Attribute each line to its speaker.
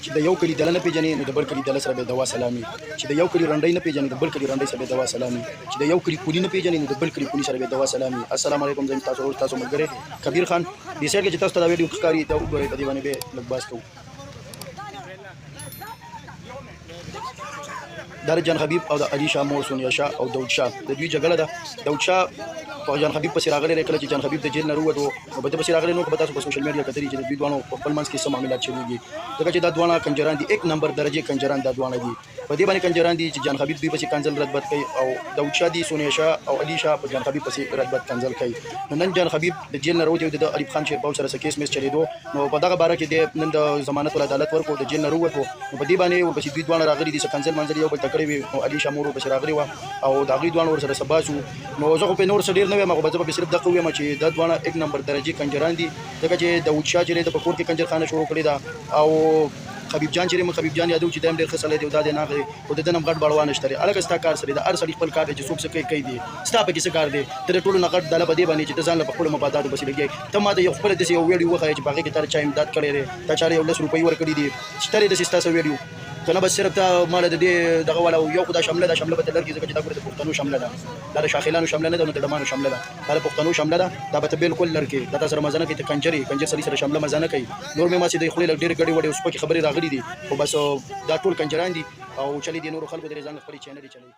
Speaker 1: چې د یو کلی دله نه پیژنې نو د بل کلی دله سره به دوا سلامي، چې د یو کلی رنډۍ نه پیژنې د بل کلی رنډۍ سره به دوا سلامي، چې د یو کلی کولی نه پیژنې نو د بل کلی کولی سره به دوا سلامي. السلام علیکم. زه تاسو ملګری کبیر خان دې سایډ کې چې تاسو ته دا ویډیو ښکاري دا وګورئ، په دې باندې به لږ بحث کوو. دا جان حبیب او د علي شاه مور سونیا شاه او داود شاه د دوی جګړه ده. داود شاه په جان حبیب پسې راغلی، کله چې جان حبیب د جیل نه ووتو نو په ده پسې راغلی. نو که به تاسو په سوشل میډیا کتلي چې د دوی دواړو په خپل منځ کې څه معاملات چلېږي، ځکه چې دا دواړه کنجران دي، 1 نمبر درجې کنجران دا دواړه دي. په دې باندې کنجران دي چې جان حبیب دوی پسې کنځل رتبت کوي او داود شاه دي سونیا شاه او علي شاه په جان حبیب پسې رتبت کنځل کوي. نو نن جان حبیب د جیل نه راووتی، د ایوب خان شیرپاو سره څه کیس میس چلېدو، نو په دغه باره کې د نن د ضمانت ول عدالت ورکړو، د جیل نه راووتو. نو په دې باندې ورپسې دوی دواړه راغلي دي، څه کنځل منځل یو بل ته کړی وي. نو علي شاه مور ورپسې راغلې وه او د هغوی دواړو ورسره څه بحث و. نو زه خو پرې نور څه ډېر نه ویم، خو به زه به صرف دغه ویم چې دا دواړه 1 نمبر درجې کنجران دي، ځکه چې داود شاه چې دی د په کور کې کنجرخانه شروع کړې ده او حبیب جان چې دی حبیب جان یادو چې دا هم ډېر ښه سړی دی او دا دی ناغلی او د ده نه هم غټ بړوا نشته دی. هلکه ستا کار سړی د هر سړي خپل کار دی چې څوک څه کوي دی، ستا پکې څه کار دی؟ ته د ټولو نه غټ دله په دې باندې چې ته ځان له په خپلو مفاداتو پسې لګیږې. ته ما ته یو خپله داسې یو ویډیو وښایې چې په هغې کې تا چا امداد کړی دی، تا چا یو 10 روپۍ ورکړي دي، شته دی داسې ستاسو ویډیو که نه بس صرف ته ما له د دې دغه والا یو خو دا شمله ده، شمله به ته لرګي، ځکه چې دا ګوره د پښتنو شمله ده، دا د شاخیلانو شمله نه ده، نو د ډمانو شمله ده، دا د پښتنو شمله ده، دا به ته بالکل لرګې، دا تا سره مزه نه کوي، ته کنجر سړي سره شمله مزه نه کوي. نور مې ما چې د خولې لږ ډېرې ګډې وډې او سپکې خبرې راغلي دي، خو بس دا ټول کنجران دي او چلې دي نورو خلکو د ځان خپلې چینلې چلوي.